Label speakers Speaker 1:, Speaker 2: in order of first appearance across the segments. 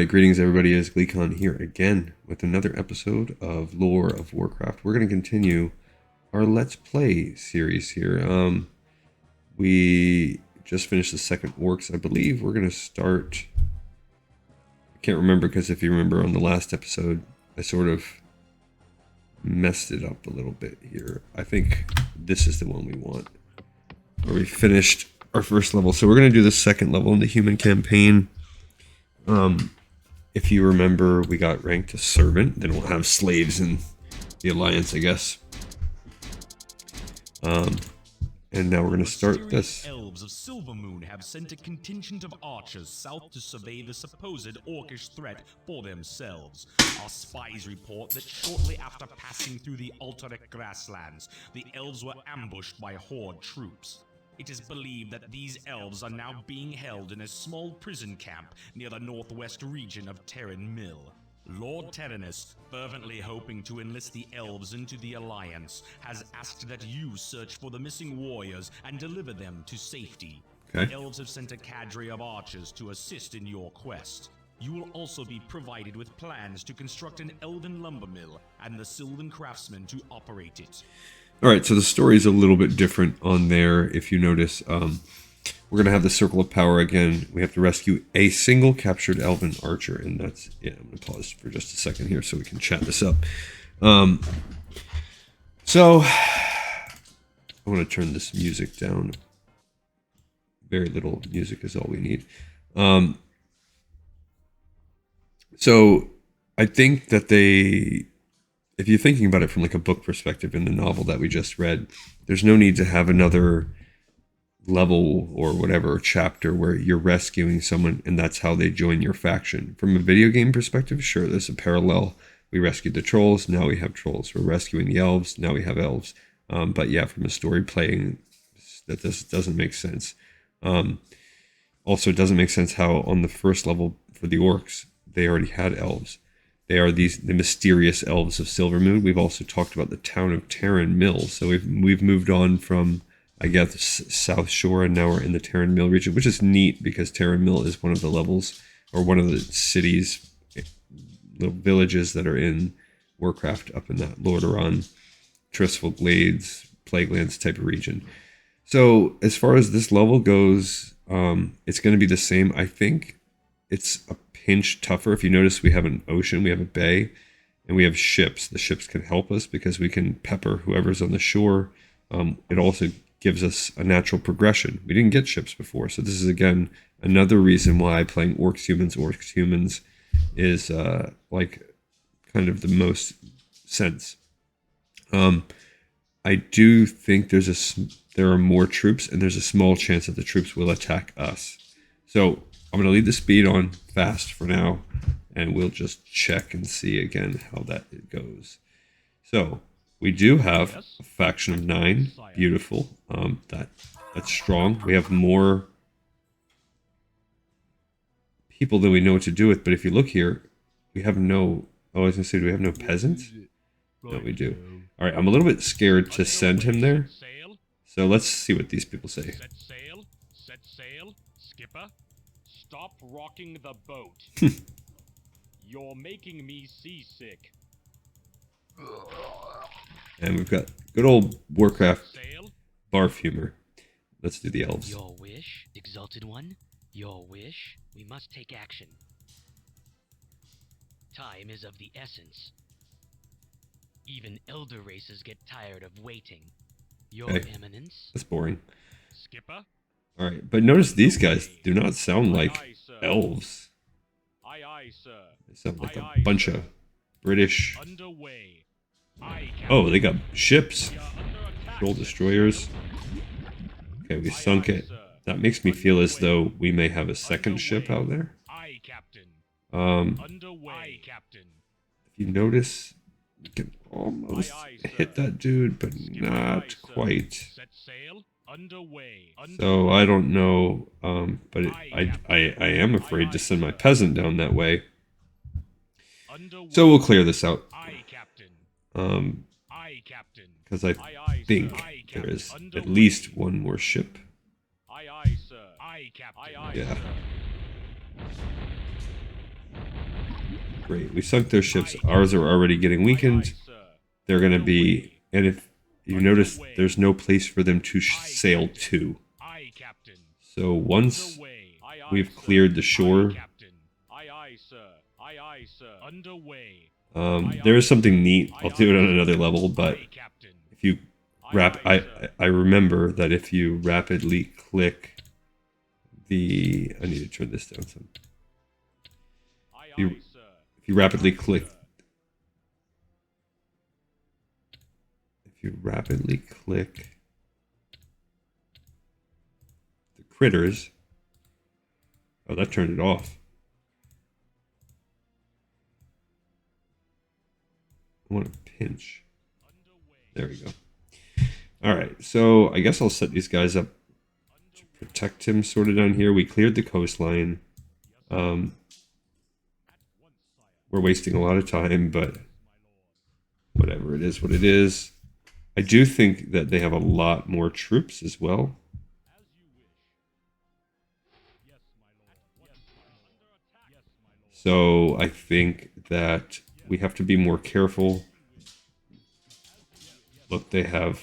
Speaker 1: Alright, greetings everybody, it's Gleekon here again with another episode of Lore of Warcraft. We're going to continue our Let's Play series here. We just finished the second Orcs, I believe. We're going to start... I can't remember because if you remember on the last episode, I sort of messed it up a little bit here. I think this is the one we want. Where we finished our first level. So we're going to do the second level in the human campaign. If you remember, we got ranked to servant. Then we'll have slaves in the alliance, I guess. And now we're going to start this.
Speaker 2: Elves of Silvermoon have sent a contingent of archers south to survey the supposed orcish threat for themselves. Our spies report that shortly after passing through the Altaric grasslands, the elves were ambushed by Horde troops. It is believed that these elves are now being held in a small prison camp near the northwest region of Tarren Mill. Lord Tarrenus, fervently hoping to enlist the elves into the Alliance, has asked that you search for the missing warriors and deliver them to safety.
Speaker 1: Okay.
Speaker 2: The elves have sent a cadre of archers to assist in your quest. You will also be provided with plans to construct an elven lumber mill and the Sylvan craftsmen to operate it.
Speaker 1: Alright, so the story is a little bit different on there, if you notice. We're going to have the Circle of Power again. We have to rescue a single captured elven archer, and that's... Yeah, I'm going to pause for just a second here so we can chat this up. So, I want to turn this music down. Very little music is all we need. So, I think that they... If you're thinking about it from like a book perspective in the novel that we just read, there's no need to have another level or whatever chapter where you're rescuing someone and that's how they join your faction. From a video game perspective, sure, there's a parallel. We rescued the trolls, now we have trolls. We're rescuing the elves, now we have elves. But yeah, from a story playing, that this doesn't make sense. Also, it doesn't make sense how on the first level for the orcs, they already had elves. They are the mysterious elves of Silvermoon. We've also talked about the town of Tarren Mill. So we've moved on from, I guess, South Shore, and now we're in the Tarren Mill region, which is neat because Tarren Mill is one of the levels, or one of the cities, little villages that are in Warcraft up in that Lordaeron, Tristful Glades, Plaguelands type of region. So as far as this level goes, it's going to be the same. I think it's a pinch tougher. If you notice, we have an ocean, we have a bay, and we have ships. The ships can help us because we can pepper whoever's on the shore. It also gives us a natural progression. We didn't get ships before, so this is again another reason why playing orcs humans is like kind of the most sense. I do think there are more troops, and there's a small chance that the troops will attack us. So I'm going to leave the speed on fast for now, and we'll just check and see again how that goes. So, we do have a faction of 9. Beautiful. That's strong. We have more people than we know what to do with, but if you look here, we have no... Oh, I was going to say, do we have no peasants? No, we do. Alright, I'm a little bit scared to send him there. So let's see what these people say.
Speaker 2: Set sail, skipper. Stop rocking the boat. You're making me seasick.
Speaker 1: And we've got good old Warcraft barf humor. Let's do the elves.
Speaker 3: Your wish, exalted one. Your wish. We must take action. Time is of the essence. Even elder races get tired of waiting. Your Eminence.
Speaker 1: That's boring.
Speaker 2: Skipper.
Speaker 1: Alright, but notice these guys do not sound like elves.
Speaker 2: Aye, aye, sir.
Speaker 1: They sound like a bunch of British...
Speaker 2: Underway.
Speaker 1: Oh, they got ships. Troll destroyers. Okay, we sunk it. That makes me feel as though we may have a second ship out there.
Speaker 2: Aye, Captain.
Speaker 1: Underway, Captain. If you notice, we can almost hit that dude, but not quite.
Speaker 2: Set sail. Underway.
Speaker 1: So I don't know, but I am afraid to send my peasant down that way. So we'll clear this out. Because I think there is at least one more ship. Yeah. Great. We sunk their ships. Ours are already getting weakened. They're going to be... And if you notice, there's no place for them to sail to. So once we've cleared the shore... there is something neat. I'll do it on another level, but if you I remember that if you rapidly click the... I need to turn this down some. If you rapidly click the critters... Oh, that turned it off. I want to pinch. There we go. Alright, so I guess I'll set these guys up to protect him sort of down here. We cleared the coastline. We're wasting a lot of time, but whatever, it is what it is. I do think that they have a lot more troops as well. So I think that we have to be more careful. Look, they have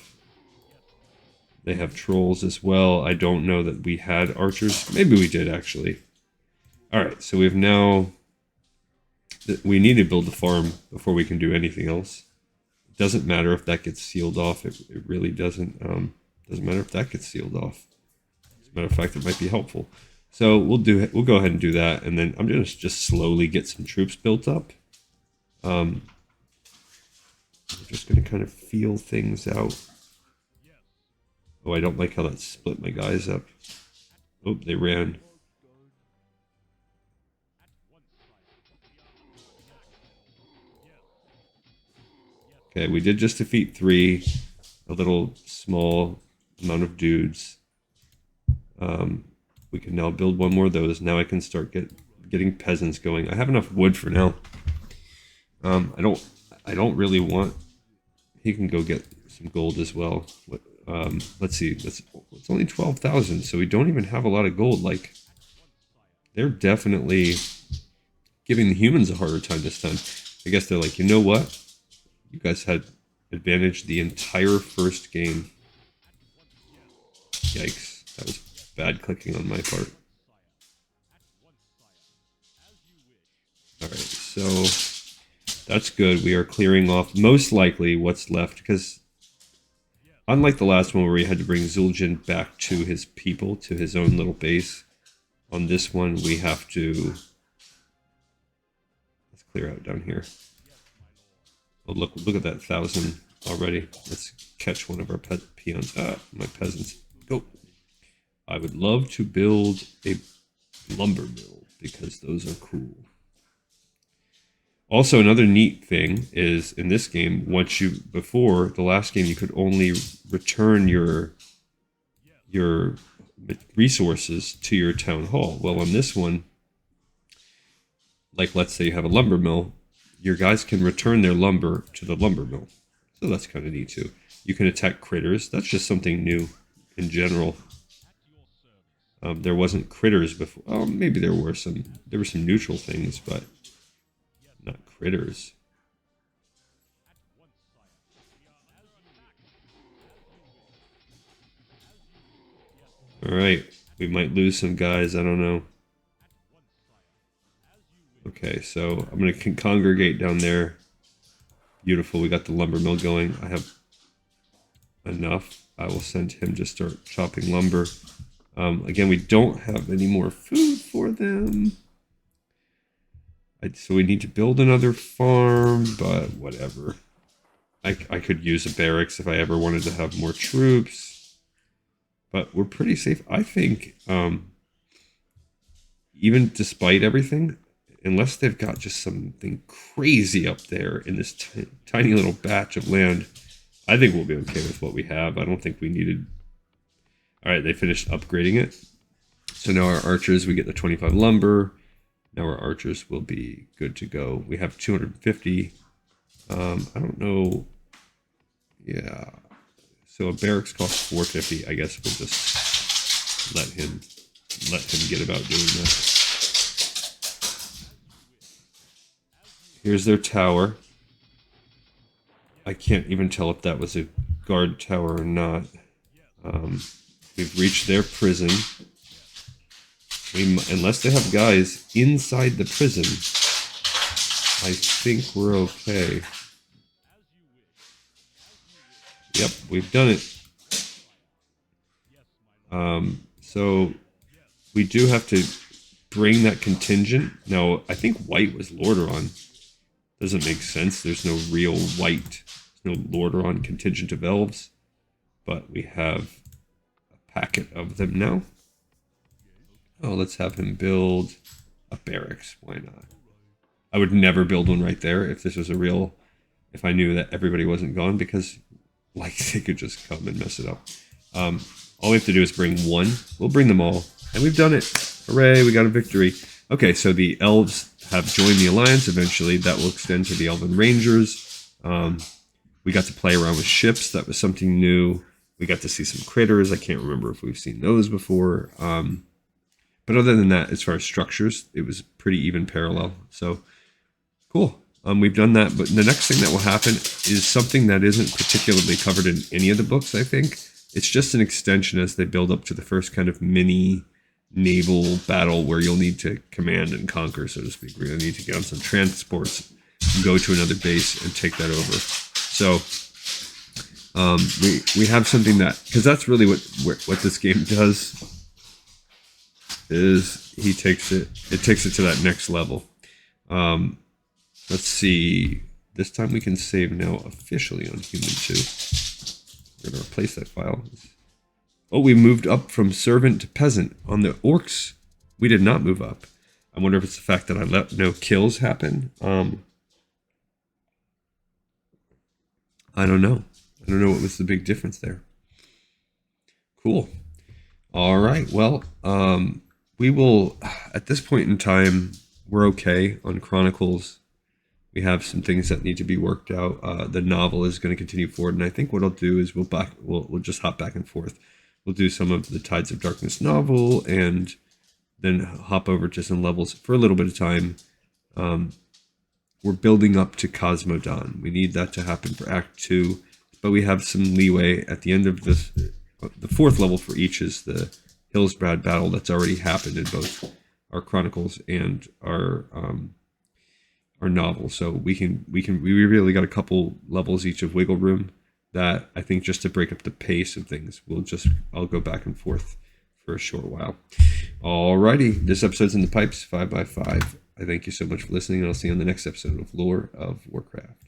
Speaker 1: trolls as well. I don't know that we had archers. Maybe we did, actually. Alright, so we've now... We need to build the farm before we can do anything else. It doesn't matter if that gets sealed off. It really doesn't. Doesn't matter if that gets sealed off. As a matter of fact, it might be helpful. So we'll go ahead and do that, and then I'm gonna just slowly get some troops built up. I'm just gonna kind of feel things out. Oh, I don't like how that split my guys up. Oh, they ran. Okay, we did just defeat 3. A little small amount of dudes. We can now build one more of those. Now I can start getting peasants going. I have enough wood for now. I don't really want... He can go get some gold as well. Let's see. It's only 12,000, so we don't even have a lot of gold. Like, they're definitely giving the humans a harder time this time. I guess they're like, you know what? You guys had advantage the entire first game. Yikes. That was bad clicking on my part. Alright, so that's good. We are clearing off most likely what's left, because unlike the last one where we had to bring Zul'jin back to his people, to his own little base, on this one we have to... Let's clear out down here. Oh, look at that 1,000 already. Let's catch one of our peons. My peasants. Go. I would love to build a lumber mill because those are cool. Also, another neat thing is in this game, before the last game, you could only return your resources to your town hall. Well, on this one, like let's say you have a lumber mill, your guys can return their lumber to the lumber mill. So that's kind of neat too. You can attack critters. That's just something new in general. There wasn't critters before. Oh, maybe there were some neutral things, but not critters. Alright, we might lose some guys, I don't know. Okay, so I'm going to congregate down there. Beautiful, we got the lumber mill going. I have enough. I will send him to start chopping lumber. Again, we don't have any more food for them. So we need to build another farm, but whatever. I could use a barracks if I ever wanted to have more troops. But we're pretty safe. I think, even despite everything, unless they've got just something crazy up there in this tiny little batch of land, I think we'll be okay with what we have. I don't think we needed... Alright, they finished upgrading it. So now our archers, we get the 25 lumber. Now our archers will be good to go. We have 250. I don't know. Yeah. So a barracks costs 450. I guess we'll just let him get about doing that. Here's their tower. I can't even tell if that was a guard tower or not. We've reached their prison. Unless they have guys inside the prison, I think we're okay. Yep, we've done it. So we do have to bring that contingent. Now, I think white was Lordaeron. Doesn't make sense. There's no real white, no Lordaeron contingent of elves. But we have a packet of them now. Oh, let's have him build a barracks. Why not? I would never build one right there if this was a real... If I knew that everybody wasn't gone, because like they could just come and mess it up. All we have to do is bring one. We'll bring them all. And we've done it. Hooray, we got a victory. Okay, so the elves have joined the alliance eventually. That will extend to the elven rangers. We got to play around with ships. That was something new. We got to see some critters. I can't remember if we've seen those before. But other than that, as far as structures, it was pretty even parallel. So, cool. We've done that. But the next thing that will happen is something that isn't particularly covered in any of the books, I think. It's just an extension as they build up to the first kind of mini naval battle where you'll need to command and conquer, so to speak. We're going to need to get on some transports and go to another base and take that over. So we have something that, because that's really what this game does, is it takes it to that next level. Let's see. This time we can save now officially on Human 2. We're going to replace that file. Oh, we moved up from servant to peasant. On the orcs, we did not move up. I wonder if it's the fact that I let no kills happen. I don't know. I don't know what was the big difference there. Cool. All right. Well, we will, at this point in time, we're okay on Chronicles. We have some things that need to be worked out. The novel is going to continue forward, and I think what I'll do is we'll just hop back and forth. We'll do some of the Tides of Darkness novel, and then hop over to some levels for a little bit of time. We're building up to Cosmodon. We need that to happen for Act 2, but we have some leeway at the end of this. The fourth level for each is the Hillsbrad battle that's already happened in both our Chronicles and our novel. So we really got a couple levels each of wiggle room that I think, just to break up the pace of things, I'll go back and forth for a short while. Alrighty, this episode's in the pipes, 5x5. I thank you so much for listening, and I'll see you on the next episode of Lore of Warcraft.